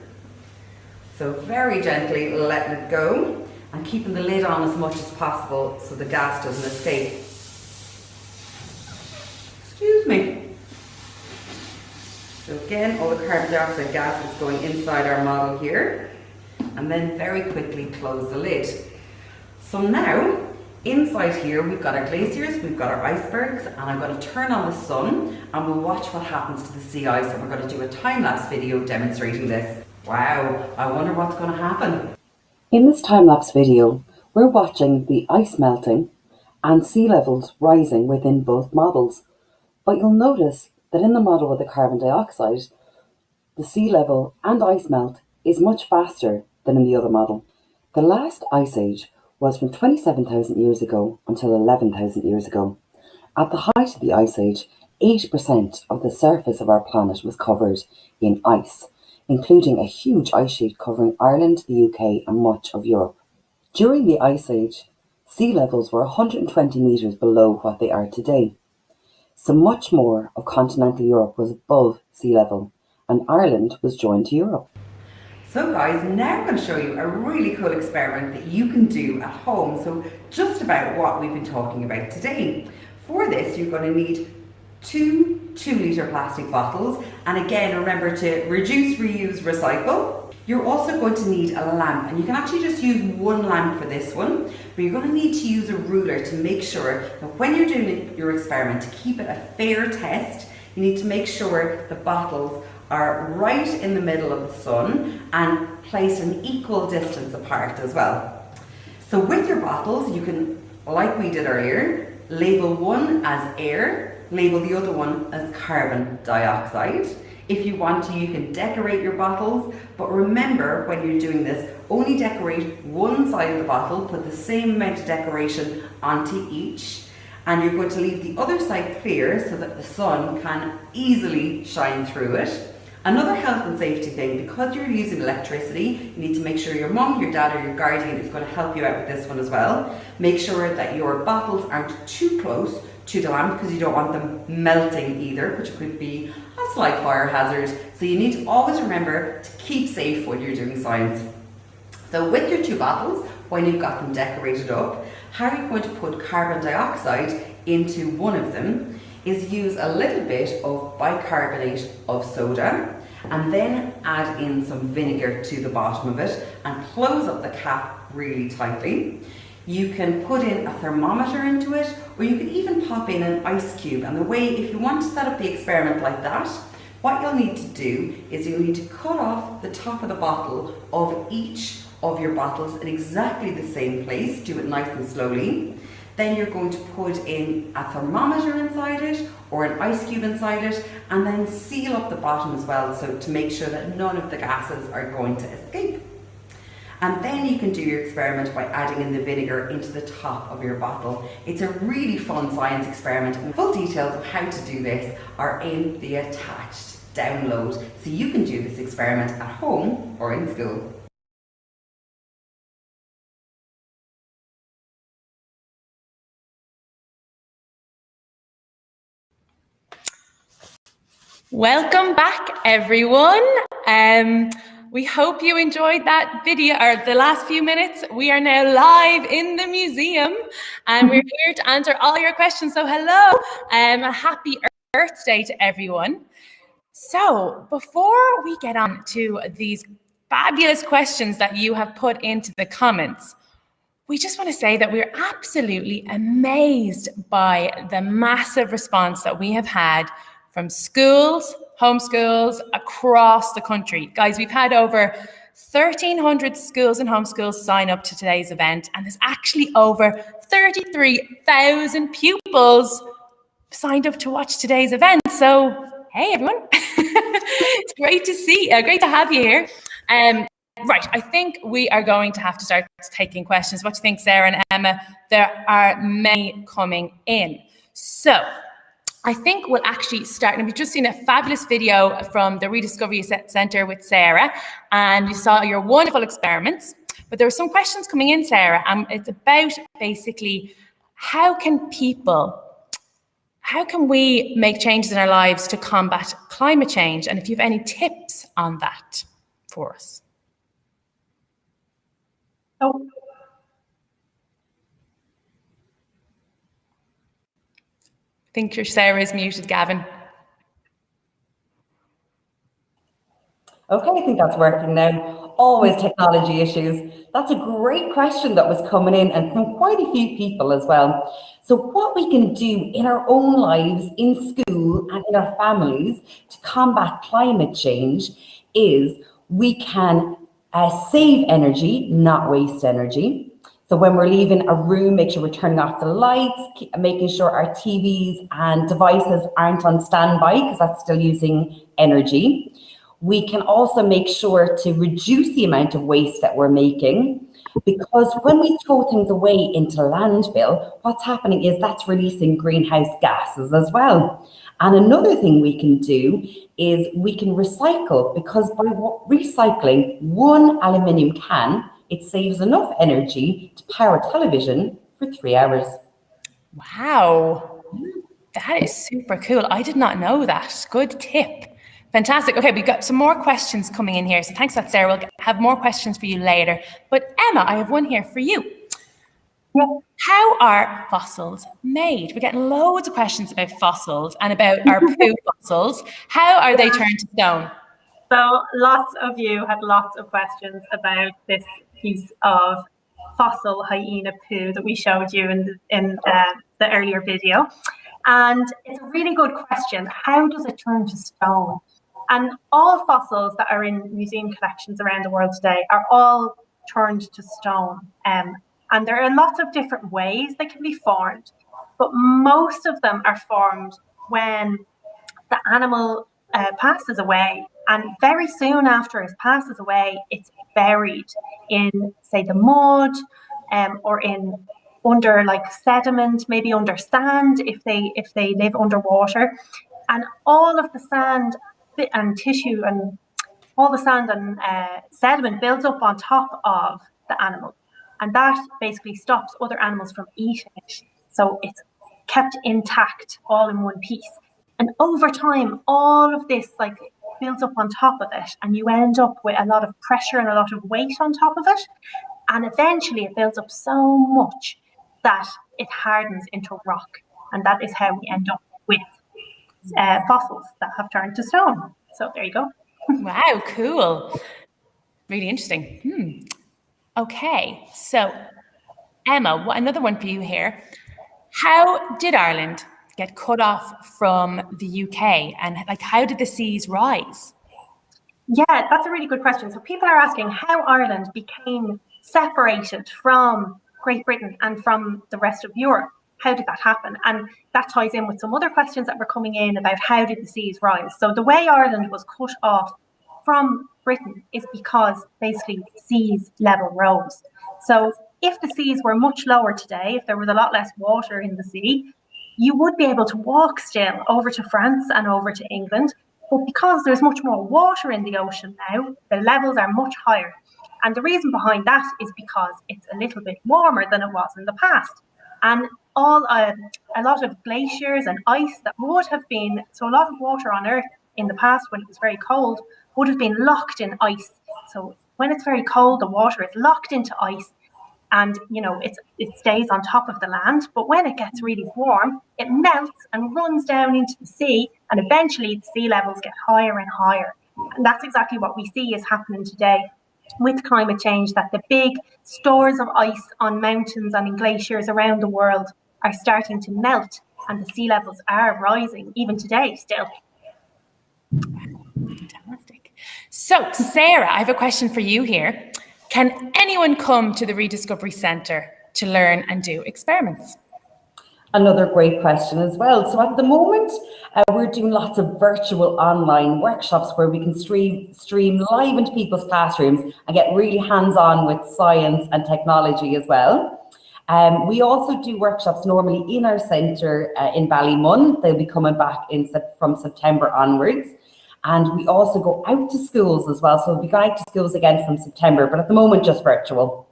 So very gently letting it go and keeping the lid on as much as possible so the gas doesn't escape. Excuse me. So again, all the carbon dioxide gas is going inside our model here, and then very quickly close the lid. So now, inside here we've got our glaciers, we've got our icebergs, and I'm going to turn on the sun and we'll watch what happens to the sea ice, and we're going to do a time-lapse video demonstrating this. Wow, I wonder what's going to happen. In this time-lapse video, we're watching the ice melting and sea levels rising within both models. But you'll notice that in the model with the carbon dioxide, the sea level and ice melt is much faster than in the other model. The last ice age was from 27,000 years ago until 11,000 years ago. At the height of the ice age, 80% of the surface of our planet was covered in ice, including a huge ice sheet covering Ireland, the UK and much of Europe. During the ice age, sea levels were 120 metres below what they are today. So much more of continental Europe was above sea level, and Ireland was joined to Europe. So guys, now I'm going to show you a really cool experiment that you can do at home. So just about what we've been talking about today. For this, you're going to need 2 2-litre plastic bottles. And again, remember to reduce, reuse, recycle. You're also going to need a lamp, and you can actually just use one lamp for this one, but you're going to need to use a ruler to make sure that when you're doing your experiment, to keep it a fair test, you need to make sure the bottles are right in the middle of the sun and placed an equal distance apart as well. So with your bottles, you can, like we did earlier, label one as air, label the other one as carbon dioxide. If you want to, you can decorate your bottles, but remember when you're doing this, only decorate one side of the bottle, put the same amount of decoration onto each, and you're going to leave the other side clear so that the sun can easily shine through it. Another health and safety thing, because you're using electricity, you need to make sure your mum, your dad or your guardian is going to help you out with this one as well. Make sure that your bottles aren't too close to the lamp because you don't want them melting either, which could be a slight fire hazard. So you need to always remember to keep safe when you're doing science. So with your two bottles, when you've got them decorated up, how you're going to put carbon dioxide into one of them is use a little bit of bicarbonate of soda and then add in some vinegar to the bottom of it and close up the cap really tightly. You can put in a thermometer into it, or you can even pop in an ice cube. And the way, if you want to set up the experiment like that, what you'll need to do is you'll need to cut off the top of the bottle of each of your bottles in exactly the same place. Do it nice and slowly. Then you're going to put in a thermometer inside it or an ice cube inside it, and then seal up the bottom as well, so to make sure that none of the gases are going to escape. And then you can do your experiment by adding in the vinegar into the top of your bottle. It's a really fun science experiment, and full details of how to do this are in the attached download, so you can do this experiment at home or in school. Welcome back, everyone. We hope you enjoyed that video, or the last few minutes. We are now live in the museum, and we're here to answer all your questions. So hello, a happy Earth Day to everyone. So before we get on to these fabulous questions that you have put into the comments, we just want to say that we're absolutely amazed by the massive response that we have had from schools, homeschools across the country. Guys, we've had over 1,300 schools and homeschools sign up to today's event, and there's actually over 33,000 pupils signed up to watch today's event. So, hey everyone, it's great to see, great to have you here. Right, I think we are going to have to start taking questions. What do you think, Sarah and Emma? There are many coming in. So, I think we'll actually start, and we've just seen a fabulous video from the Rediscovery Centre with Sarah, and we saw your wonderful experiments, but there were some questions coming in, Sarah, and it's about basically how can we make changes in our lives to combat climate change, and if you have any tips on that for us. Oh. I think your Sarah is muted, Gavin. Okay, I think that's working now. Always technology issues. That's a great question that was coming in, and from quite a few people as well. So what we can do in our own lives, in school and in our families to combat climate change is we can save energy, not waste energy. So when we're leaving a room, make sure we're turning off the lights, making sure our TVs and devices aren't on standby because that's still using energy. We can also make sure to reduce the amount of waste that we're making, because when we throw things away into landfill, what's happening is that's releasing greenhouse gases as well. And another thing we can do is we can recycle, because by recycling one aluminium can, it saves enough energy to power television for 3 hours. Wow, that is super cool. I did not know that. Good tip. Fantastic. Okay, we've got some more questions coming in here. So thanks for that, Sarah. We'll have more questions for you later. But Emma, I have one here for you. Yeah. How are fossils made? We're getting loads of questions about fossils and about our poo fossils. How are they turned to stone? So lots of you had lots of questions about this piece of fossil hyena poo that we showed you in the earlier video. And it's a really good question. How does it turn to stone? And all fossils that are in museum collections around the world today are all turned to stone. And there are lots of different ways they can be formed, but most of them are formed when the animal passes away. And very soon after it passes away, it's buried in, say, the mud, or in under like sediment, maybe under sand if they live underwater. And all of the sand and tissue and all the sand and sediment builds up on top of the animal. And that basically stops other animals from eating it. So it's kept intact all in one piece. And over time, all of this like builds up on top of it, and you end up with a lot of pressure and a lot of weight on top of it. And eventually it builds up so much that it hardens into rock. And that is how we end up with fossils that have turned to stone. So there you go. Wow, cool. Really interesting. Okay, so Emma, another one for you here. How did Ireland get cut off from the UK, and like how did the seas rise? Yeah, that's a really good question. So people are asking how Ireland became separated from Great Britain and from the rest of Europe. How did that happen? And that ties in with some other questions that were coming in about how did the seas rise. So the way Ireland was cut off from Britain is because basically seas level rose. So if the seas were much lower today, if there was a lot less water in the sea, you would be able to walk still over to France and over to England. But because there's much more water in the ocean now, the levels are much higher. And the reason behind that is because it's a little bit warmer than it was in the past. And a lot of glaciers and ice that would have been, so a lot of water on Earth in the past when it was very cold would have been locked in ice. So when it's very cold, the water is locked into ice, and it stays on top of the land. But when it gets really warm, it melts and runs down into the sea, and eventually the sea levels get higher and higher. And that's exactly what we see is happening today with climate change, that the big stores of ice on mountains and in glaciers around the world are starting to melt, and the sea levels are rising even today still. Fantastic. So Sarah, I have a question for you here. Can anyone come to the Rediscovery Centre to learn and do experiments? Another great question as well. So at the moment, we're doing lots of virtual online workshops where we can stream live into people's classrooms and get really hands-on with science and technology as well. We also do workshops normally in our centre in Ballymun. They'll be coming back from September onwards. And we also go out to schools as well. So we'll be going out to schools again from September, but at the moment, just virtual.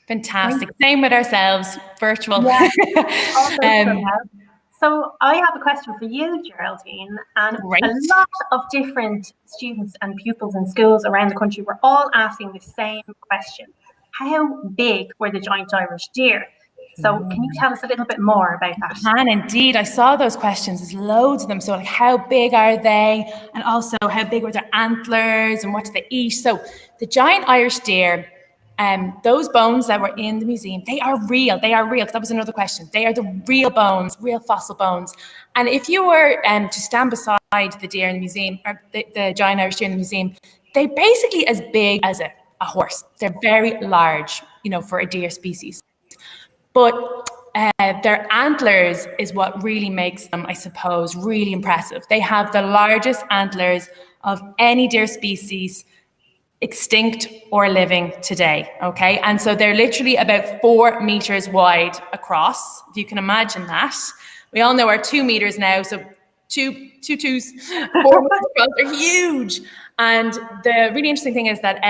Fantastic. Same with ourselves, virtual. Yeah. So I have a question for you, Geraldine. And Great. A lot of different students and pupils in schools around the country were all asking the same question. How big were the giant Irish deer? So can you tell us a little bit more about that? I can indeed. I saw those questions. There's loads of them. So like how big are they? And also how big were their antlers and what do they eat? So the giant Irish deer, those bones that were in the museum, they are real. They are real. Because that was another question. They are the real bones, real fossil bones. And if you were to stand beside the deer in the museum, or the giant Irish deer in the museum, they're basically as big as a horse. They're very large, for a deer species. But their antlers is what really makes them, I suppose, really impressive. They have the largest antlers of any deer species, extinct or living today, okay? And so they're literally about 4 meters wide across, if you can imagine that. We all know our 2 meters now, so two twos, 4 meters across, they're huge. And the really interesting thing is that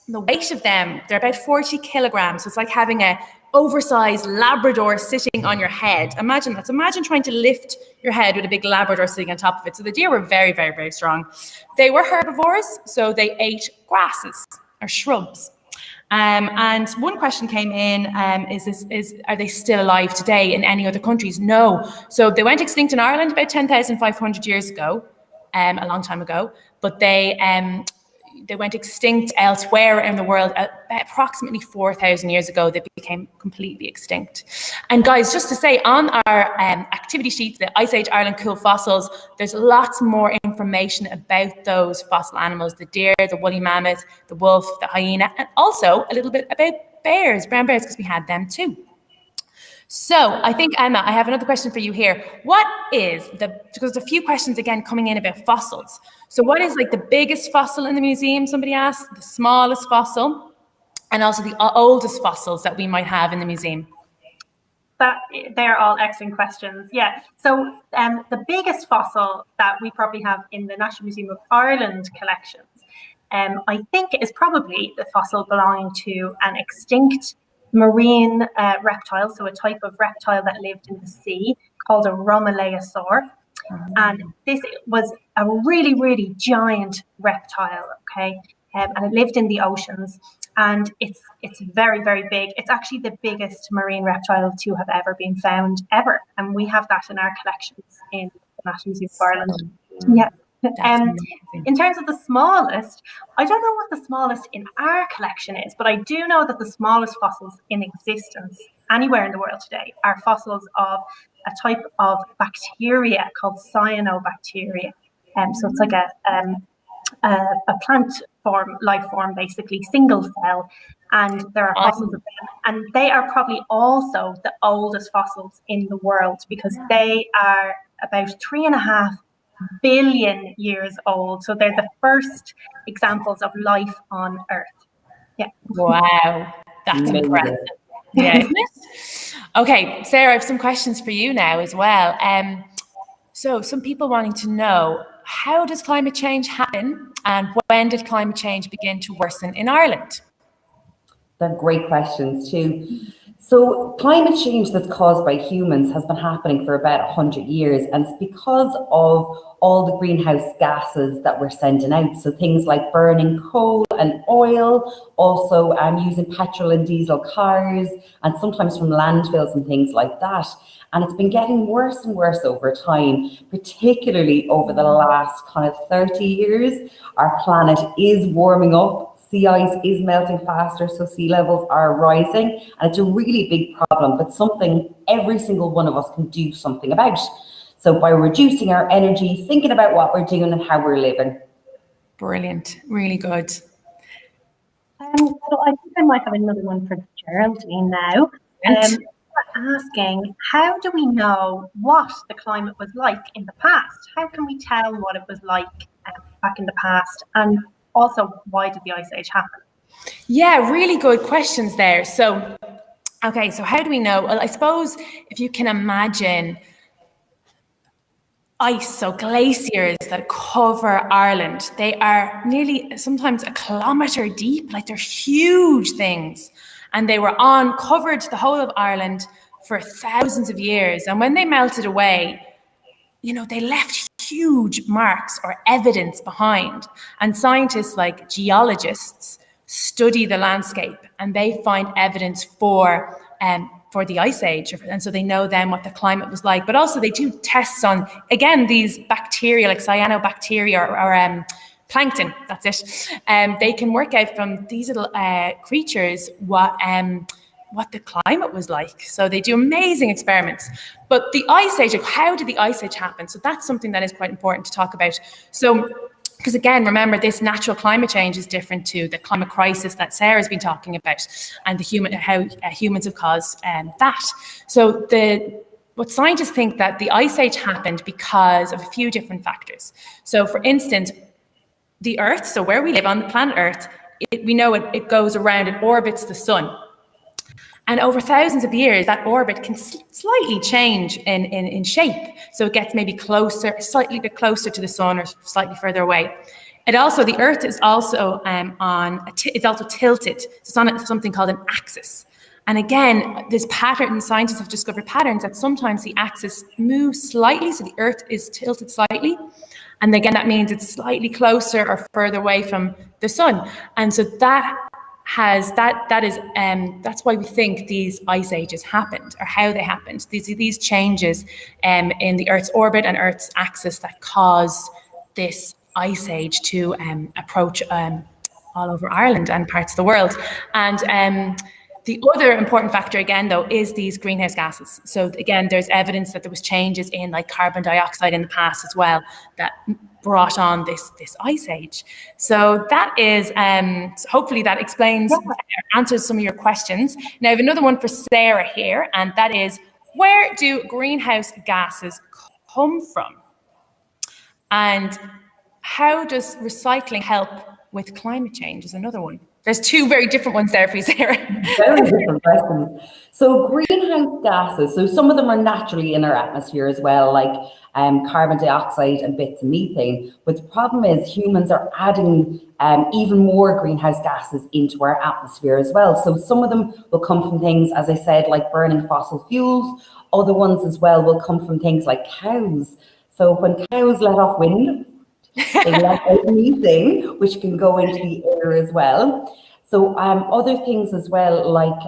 the weight of them, they're about 40 kilograms. So it's like having a oversized Labrador sitting on your head. Imagine that. So imagine trying to lift your head with a big Labrador sitting on top of it. So the deer were very, very, very strong. They were herbivores, so they ate grasses or shrubs. And one question came in, are they still alive today in any other countries? No. So they went extinct in Ireland about 10,500 years ago. a long time ago, but they went extinct elsewhere in the world approximately 4,000 years ago. They became completely extinct. And guys, just to say, on our activity sheets, the Ice Age Ireland Cool Fossils, there's lots more information about those fossil animals, the deer, the woolly mammoth, the wolf, the hyena, and also a little bit about bears, brown bears, because we had them too. So I think, Emma, I have another question for you here. What is because there's a few questions again coming in about fossils. So what is like the biggest fossil in the museum, somebody asked, the smallest fossil, and also the oldest fossils that we might have in the museum? They're all excellent questions. Yeah. So the biggest fossil that we probably have in the National Museum of Ireland collections, I think is probably the fossil belonging to an extinct marine reptile, so a type of reptile that lived in the sea called a Romelaeosaur. And this was a really, really giant reptile, okay? And it lived in the oceans, and it's very, very big. It's actually the biggest marine reptile to have ever been found ever, and we have that in our collections in the National Museum of Ireland. Yeah. In terms of the smallest, I don't know what the smallest in our collection is, but I do know that the smallest fossils in existence anywhere in the world today are fossils of a type of bacteria called cyanobacteria. So it's like a plant form, life form, basically, single cell. And there are fossils of them. And they are probably also the oldest fossils in the world, because they are about 3.5 billion years old. So they're the first examples of life on Earth. Yeah. Wow, that's impressive. Yeah, isn't it? Okay, Sarah, I have some questions for you now as well. So some people wanting to know, how does climate change happen, and when did climate change begin to worsen in Ireland? They're great questions too. So climate change that's caused by humans has been happening for about 100 years, and it's because of all the greenhouse gases that we're sending out. So things like burning coal and oil, also using petrol and diesel cars, and sometimes from landfills and things like that. And it's been getting worse and worse over time, particularly over the last kind of 30 years. Our planet is warming up. Sea ice is melting faster, so sea levels are rising, and it's a really big problem, but something every single one of us can do something about. So by reducing our energy, thinking about what we're doing and how we're living. Brilliant, really good. So I think I might have another one for Geraldine now. Asking, how do we know what the climate was like in the past? How can we tell what it was like back in the past? And also, why did the Ice Age happen? Yeah, really good questions there. So, okay, so how do we know? Well, I suppose if you can imagine ice, so glaciers that cover Ireland, they are nearly sometimes 1 kilometre deep, like they're huge things. And they were covered the whole of Ireland for thousands of years. And when they melted away, they left huge marks or evidence behind. And scientists like geologists study the landscape, and they find evidence for the Ice Age. And so they know then what the climate was like. But also they do tests on, again, these bacteria like cyanobacteria or plankton, that's it. They can work out from these little creatures what the climate was like. So they do amazing experiments. But the Ice Age, how did the Ice Age happen? So that's something that is quite important to talk about. So, because again, remember, this natural climate change is different to the climate crisis that Sarah's been talking about, and how humans have caused that. So what scientists think that the Ice Age happened because of a few different factors. So for instance, the Earth, so where we live on the planet Earth, we know it goes around, it orbits the sun. And over thousands of years, that orbit can slightly change in shape. So it gets maybe slightly bit closer to the sun or slightly further away. The Earth is also it's also tilted. So it's on something called an axis. And again, this pattern, scientists have discovered patterns that sometimes the axis moves slightly, so the Earth is tilted slightly. And again, that means it's slightly closer or further away from the sun. And so that's why we think these ice ages happened, or how they happened. These changes in the Earth's orbit and Earth's axis that caused this ice age to approach all over Ireland and parts of the world. And the other important factor, again, though, is these greenhouse gases. So again, there's evidence that there was changes in like carbon dioxide in the past as well that brought on this ice age. So that is, so hopefully that explains, answers some of your questions. Now I have another one for Sarah here, and that is, where do greenhouse gases come from? And how does recycling help with climate change is another one. There's two very different ones there for you, Sarah. Very different questions. So greenhouse gases, so some of them are naturally in our atmosphere as well, like carbon dioxide and bits of methane. But the problem is humans are adding even more greenhouse gases into our atmosphere as well. So some of them will come from things, as I said, like burning fossil fuels. Other ones as well will come from things like cows. So when cows let off wind, they let out methane, which can go into the air as well. So other things as well, like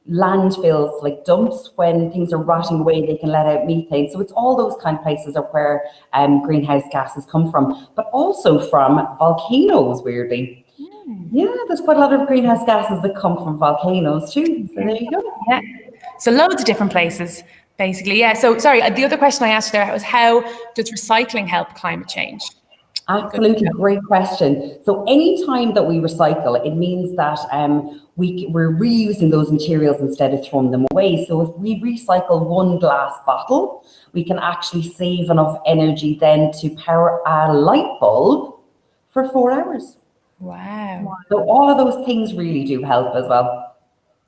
landfills, like dumps, when things are rotting away, they can let out methane. So it's all those kind of places are where greenhouse gases come from, but also from volcanoes, weirdly. Yeah, there's quite a lot of greenhouse gases that come from volcanoes too. So there you go. Yeah. So loads of different places. Basically, yeah. So sorry, the other question I asked there was, how does recycling help climate change? Absolutely, great question. So anytime that we recycle, it means that we're reusing those materials instead of throwing them away. So if we recycle one glass bottle, we can actually save enough energy then to power a light bulb for 4 hours. Wow. So all of those things really do help as well.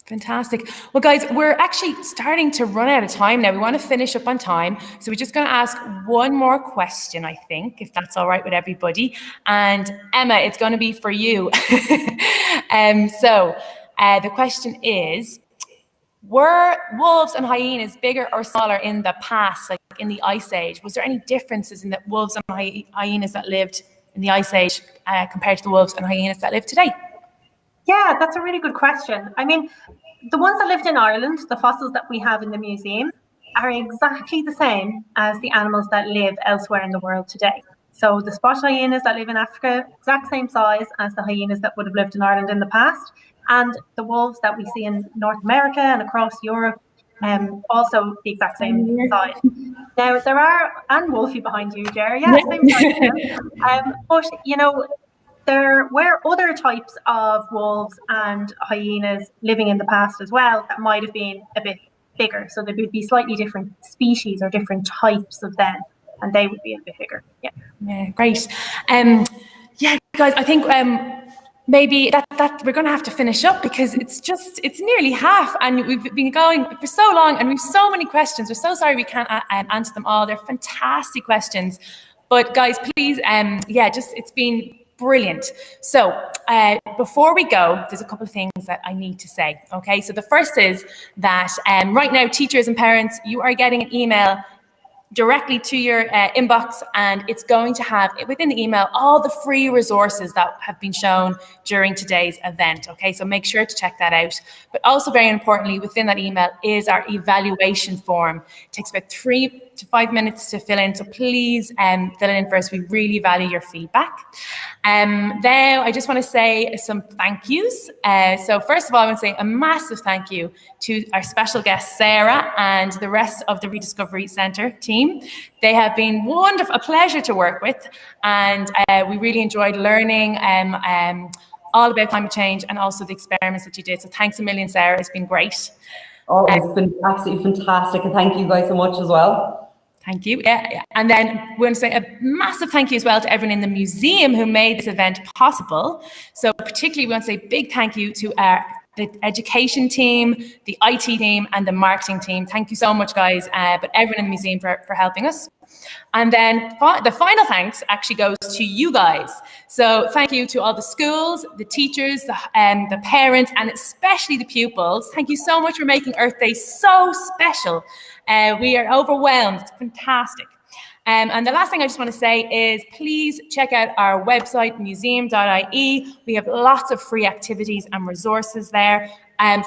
Fantastic. Well, guys, we're actually starting to run out of time now. We want to finish up on time. So we're just going to ask one more question, I think, if that's all right with everybody. And Emma, it's going to be for you. The question is, were wolves and hyenas bigger or smaller in the past, like in the Ice Age? Was there any differences in the wolves and hyenas that lived in the Ice Age compared to the wolves and hyenas that live today? Yeah, that's a really good question. I mean, the ones that lived in Ireland, the fossils that we have in the museum, are exactly the same as the animals that live elsewhere in the world today. So the spot hyenas that live in Africa, exact same size as the hyenas that would have lived in Ireland in the past. And the wolves that we see in North America and across Europe, also the exact same size. Now, there are, and Wolfie behind you, Jer, yeah, same size. But, you know, there were other types of wolves and hyenas living in the past as well that might have been a bit bigger. So there would be slightly different species or different types of them, and they would be a bit bigger. Yeah, great. Yeah, guys, I think maybe that we're going to have to finish up because it's nearly half, and we've been going for so long, and we've so many questions. We're so sorry we can't answer them all. They're fantastic questions, but guys, please, it's been brilliant. So before we go, there's a couple of things that I need to say. Okay, so the first is that right now, teachers and parents, you are getting an email directly to your inbox, and it's going to have within the email all the free resources that have been shown during today's event. Okay, so make sure to check that out. But also very importantly, within that email is our evaluation form. It takes about 3 to 5 minutes to fill in, so please fill it in first. We really value your feedback. Then I just want to say some thank yous. So first of all, I want to say a massive thank you to our special guest Sarah and the rest of the Rediscovery Centre team. They have been wonderful, a pleasure to work with, and we really enjoyed learning all about climate change and also the experiments that you did. So thanks a million, Sarah. It's been great. Oh, it's been absolutely fantastic, and thank you guys so much as well. Thank you. Yeah. And then we want to say a massive thank you as well to everyone in the museum who made this event possible. So particularly we want to say big thank you to the education team, the IT team, and the marketing team. Thank you so much, guys, but everyone in the museum for helping us. And then the final thanks actually goes to you guys. So thank you to all the schools, the teachers, the parents, and especially the pupils. Thank you so much for making Earth Day so special. We are overwhelmed. It's fantastic. And the last thing I just want to say is please check out our website, museum.ie. We have lots of free activities and resources there.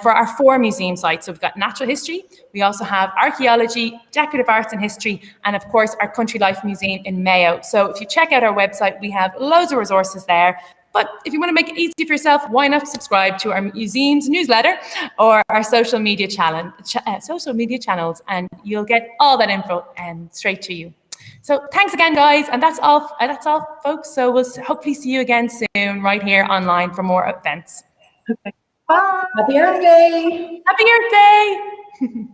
for our 4 museum sites. So we've got natural history, we also have archaeology, decorative arts and history, and of course our Country Life Museum in Mayo. So if you check out our website, we have loads of resources there. But if you want to make it easy for yourself, why not subscribe to our museum's newsletter or our social media channels, and you'll get all that info straight to you. So thanks again, guys, and that's all, folks. So we'll hopefully see you again soon, right here online for more events. Okay. Bye. Happy Earth Day! Happy Earth Day!